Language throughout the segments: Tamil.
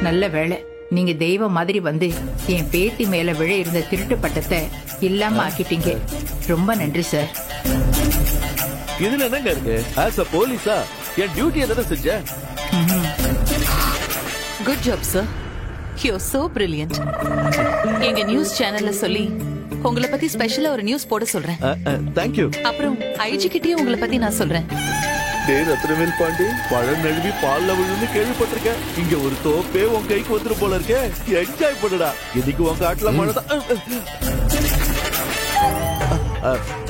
நல்ல வேளை நீங்க தெய்வம் மாதிரி வந்து என் பேத்தி மேல விழ இருந்த திருட்டு பட்டத்தை இல்லாம ஆக்கிட்டீங்க. ரொம்ப நன்றி சார். இதுல என்னங்க இருக்கு? ஆஸ் அ போலீஸா என் டியூட்டியை தானே செஞ்சேன். Good job sir. You are so brilliant. எங்க நியூஸ் சேனல்ல சொல்லி உங்களை பத்தி ஸ்பெஷலா ஒரு நியூஸ் போட சொல்றேன். Thank you. அப்புறம் ஐஜி கிட்டயும் உங்களை பத்தி நான் சொல்றேன். டேய் ரத்னவேல் பாண்டி, பழம் நழுவி பால்ல விழுந்து கேள்விப்பட்டிருக்கேன். இங்க ஒரு தோப்பே உன் கைக்கு வந்துரும் போல இருக்கே. என்ஜாய் பண்ணுடா. இன்னைக்கு உங்க ஆட்ல மழைதான்.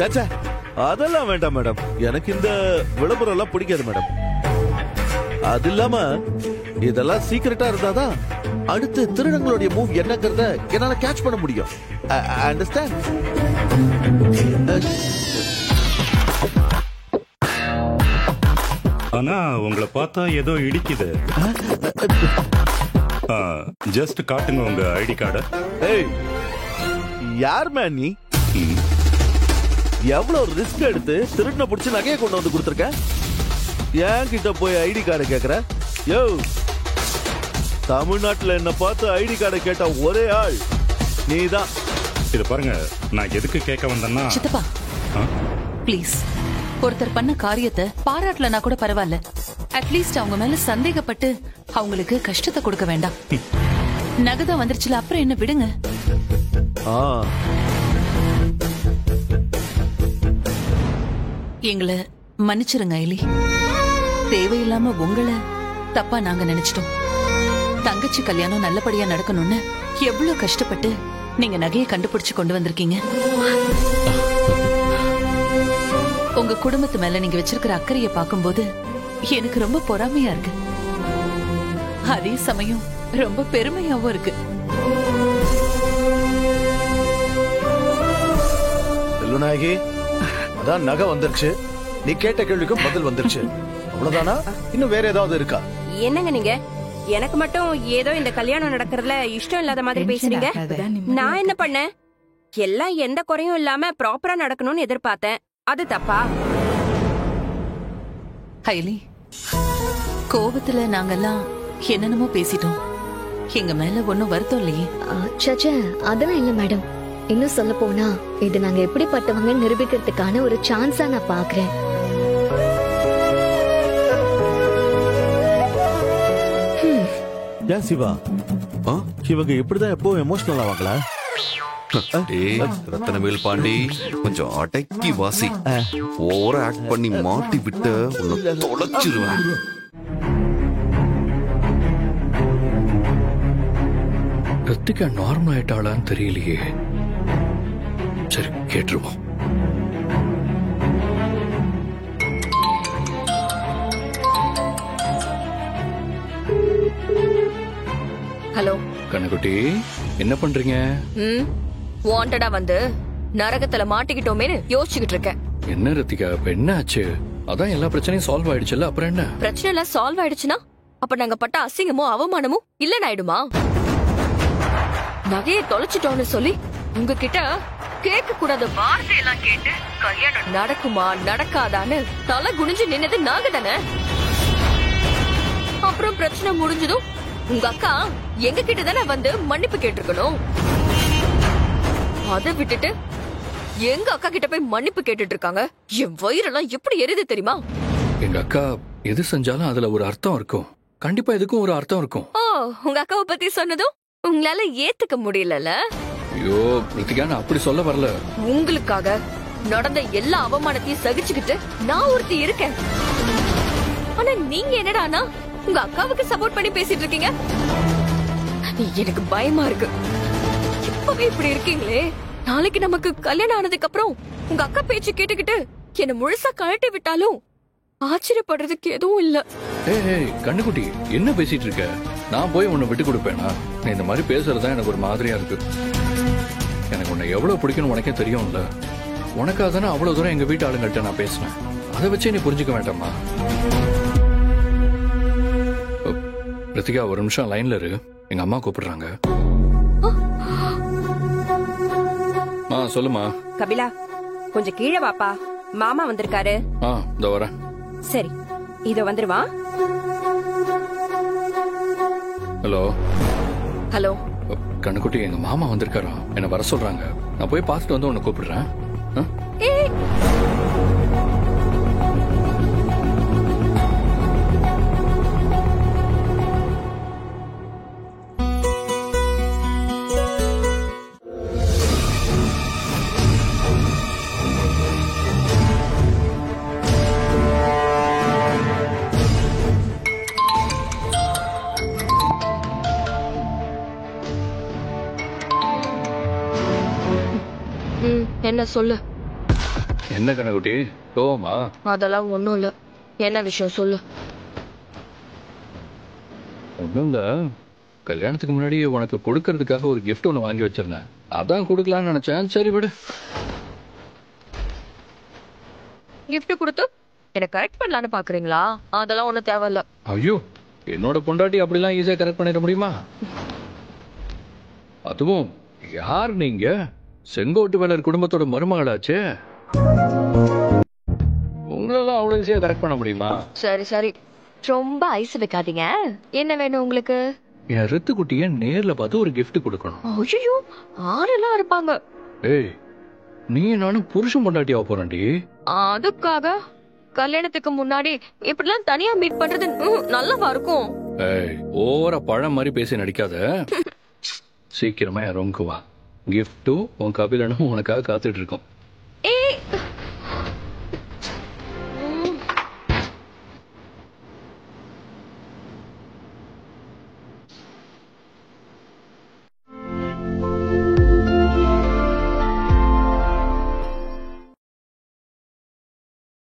சாச்சா அதெல்லாம் வேண்டாம் மேடம். எனக்கு இந்த விளம்பரம் எல்லாம் பிடிக்காது மேடம். அது இல்லாம இதெல்லாம் சீக்கிரட்டா இருந்தாதான் அடுத்து திருடங்களுடைய மூவ் என்னங்கறத என்னால கேட்ச் பண்ண முடியும். அண்டர்ஸ்டாண்ட்? ஆனா உங்களை பார்த்தா ஏதோ இடிக்குது. ஜஸ்ட் காட்டுங்க உங்க ஐடி கார்டை. ஏய் யார் மேன் நீ? எவ்வளவு ரிஸ்க் எடுத்து திருடனை பிடிச்சு நகையை கொண்டு வந்து கொடுத்துருக்க. ஏன் கிட்ட போய் ஐடி கார்டை கேக்குற? யோ, தமிழ்நாட்டுல என்ன பார்த்து ஐடி கார்டை கேட்ட ஒரே ஆள் நீதான். இது பாருங்க, நான் எதுக்கு கேட்க வந்தேன்னா சித்தப்பா ப்ளீஸ், ஒருத்தர் பண்ண காரியத்தை பாராட்டலனா கூட பரவாயில்ல, அட்லீஸ்ட் அவங்க மேல சந்தேகப்பட்டு அவங்களுக்கு கஷ்டத்தை கொடுக்க வேண்டாம். நகதான் வந்துருச்சுல, அப்புறம் என்ன விடுங்க. எங்களை மன்னிச்சிருங்க ஐலி. தேவையில்லாம உங்களை தப்பா நாங்க நினைச்சிட்டோம். தங்கச்சி கல்யாணம் நல்லபடியா நடக்கணும்னு எவ்வளவு கஷ்டப்பட்டு நீங்க நகையை கண்டுபிடிச்சு கொண்டு வந்திருக்கீங்க. உங்க குடும்பத்து மேல நீங்க வச்சிருக்கிற அக்கறைய பாக்கும்போது எனக்கு ரொம்ப பொறாமையா இருக்கு. அதே சமயம் ரொம்ப பெருமையாவும் இருக்கு. செல்வநாயகி, அதான் நகை வந்துருச்சு. நீ கேட்ட கேள்விக்கும் பதில் வந்துருச்சு. அவ்வளவுதானா? இன்னும் வேற ஏதாவது இருக்கா? என்னங்க நீங்க எனக்கு மட்டும் ஏதோ இந்த கல்யாணம் நடக்கிறதுல இஷ்டம் இல்லாத மாதிரி பேசுறீங்க. நான் என்ன பண்ணேன்? எல்லாம் எந்த குறையும் இல்லாம ப்ராப்பரா நடக்கணும்னு எதிர்பார்த்தேன். அது தப்பா? ஹைலி, கோபத்துல நாங்கெல்லாம் என்னென்னமோ பேசிட்டோம். எங்க மேல ஒன்னும் வருத்தம் இல்லையே. சச்சா, அதெல்லாம் இல்ல மேடம். இன்னும் சொல்ல போனா இது நாங்க எப்படிப்பட்டவங்க நிரூபிக்கிறதுக்கான ஒரு சான்ஸா நான் பாக்குறேன். ஏன் சிவா, இவங்க இப்படிதான் எப்போ எமோஷனல் ஆவாங்களா? ரத்தனவேல் பாண்டி, கொஞ்சம் அடக்கி வாசி. ஓவரா ஆக்ட் பண்ணி மாட்டி விட்ட உன்னை தொலைச்சிருவேன். ரித்திகா நார்மல் ஆயிட்டாளான்னு தெரியலையே. சரி, கேட்டுருவோம். ஹலோ கண்ணகுட்டி, என்ன பண்றீங்க? வாண்டடா வந்து நரகத்துல மாட்டிக்கிட்டோமேன்னு யோசிச்சுக்கிட்டு இருக்கேன். என்ன ரித்திகா, இப்ப என்ன ஆச்சு? அதான் எல்லா பிரச்சனையும் சால்வ் ஆயிடுச்சுல்ல, அப்புறம் என்ன? பிரச்சனை எல்லாம் சால்வ் ஆயிடுச்சுன்னா அப்ப நாங்க பட்ட அசிங்கமோ அவமானமும் இல்லன்னு ஆயிடுமா? நகையை தொலைச்சிட்டோம்னு சொல்லி உங்ககிட்ட கேட்க கூடாத வார்த்தையெல்லாம் கேட்டு கல்யாணம் நடக்குமா நடக்காதான்னு தலை குனிஞ்சு நின்னது நாங்க தானே. அப்புறம் பிரச்சனை முடிஞ்சதும் உங்க அக்கா எங்க கிட்ட தானே வந்து மன்னிப்பு கேட்டிருக்கணும். அதை விட்டுட்டு எங்க அக்கா கிட்ட போய் மன்னிப்பு கேட்டுட்டு இருக்காங்க. என் வயிறெல்லாம் எப்படி எரியுது தெரியுமா? எங்க அக்கா எது செஞ்சாலும் அதுல ஒரு அர்த்தம் இருக்கும். கண்டிப்பா இதுக்கும் ஒரு அர்த்தம் இருக்கும். ஓ, உங்க அக்காவை பத்தி சொன்னதும் உங்களால ஏத்துக்க முடியல. ஐயோ ரித்திகா, நான் அப்படி சொல்ல வரல. உங்களுக்காக நடந்த எல்லா அவமானத்தையும் சகிச்சுக்கிட்டு நான் ஒருத்தி இருக்கேன். ஆனா நீங்க என்னடானா உங்க அக்காவுக்கு சப்போர்ட் பண்ணி பேசிட்டு இருக்கீங்க. எனக்கு பயமா இருக்கு. இப்பவே இப்படி இருக்கீங்களே, நாளைக்கு நமக்கு கல்யாணம் ஆனதுக்கு அப்புறம் உங்க அக்கா பேச்சு கேட்டுக்கிட்டு என்ன முழுசா கழட்டி விட்டாலும் ஆச்சரியப்படுறதுக்கு எதுவும் இல்ல. ஏய் கண்ணுக்குட்டி, என்ன பேசிட்டு இருக்க? நான் போய் உன்னை விட்டு கொடுப்பேனா? நீ இந்த மாதிரி பேசுறதா எனக்கு ஒரு மாதிரியா இருக்கு. எனக்கு உன்னை எவ்வளவு பிடிக்கும்னு உனக்கே தெரியும்ல. உனக்காக தானே அவ்வளவு தூரம் எங்க வீட்டு ஆளுங்கள்ட்ட நான் பேசினேன். அதை வச்சே நீ புரிஞ்சுக்க வேண்டாமா? ரித்திகா, ஒரு நிமிஷம் லைன்ல இரு. எங்க அம்மா கூப்பிடுறாங்க. சொல்லுமா. கபிலா, கொஞ்சம் கீழே வாப்பா, மாமா வந்திருக்காரு. இதோ வரேன். சரி, இதோ வந்துருவா. ஹலோ ஹலோ கண்ணுக்குட்டி, எங்க மாமா வந்திருக்காரா, என்ன வர சொல்றாங்க. நான் போய் பார்த்துட்டு வந்து உன்னை கூப்பிடுறேன். ஆ? என்ன சொல்லு. என்ன கண்ணுக்குட்டி, கோவமா? அதெல்லாம் ஒண்ணும் இல்ல. என்ன விஷயம் சொல்லு. ஒண்ணும் இல்ல, கல்யாணத்துக்கு முன்னாடி உனக்கு கொடுக்கறதுக்காக ஒரு gift ஒண்ணு வாங்கி வச்சிருந்தேன். அதான் கொடுக்கலாம்னு நினைச்சேன். சரி விடு. கிஃப்ட் கொடுத்து என்ன கரெக்ட் பண்ணலான்னு பாக்குறீங்களா? அதெல்லாம் ஒண்ணும் தேவையில்ல. ஐயோ, என்னோட பொண்டாட்டி அப்படிலாம் ஈஸியா கரெக்ட் பண்ணிட முடியுமா? அதுவும் யார் நீங்க? செங்கோட்டு வேலர் குடும்பத்தோட மருமகளாச்சே. உங்களெல்லாம் அவ்வளவு ஈஸியா கரெக்ட் பண்ண முடியுமா? சரி சரி, ரொம்ப ஐஸ் வைக்காதீங்க. என்ன வேணும் உங்களுக்கு? என் ரித்துக்குட்டிய நேர்ல பார்த்து ஒரு gift கொடுக்கணும். ஐயோ, ஆளெல்லாம் இருப்பாங்க. ஏய், நீ நானும் புருஷன் பொண்டாட்டியா போறேன்டி. அதுக்காக கல்யாணத்துக்கு முன்னாடி இப்படிலாம் தனியா மீட் பண்றது நல்லவா இருக்கும்? ஏய், ஓவரா பழம் மாதிரி பேசி நடிக்காத. சீக்கிரமா என் ரூமுக்கு வா. கிஃப்டும் உன் கபிலனும் உனக்காக காத்துட்டு இருக்கோம். ஏய்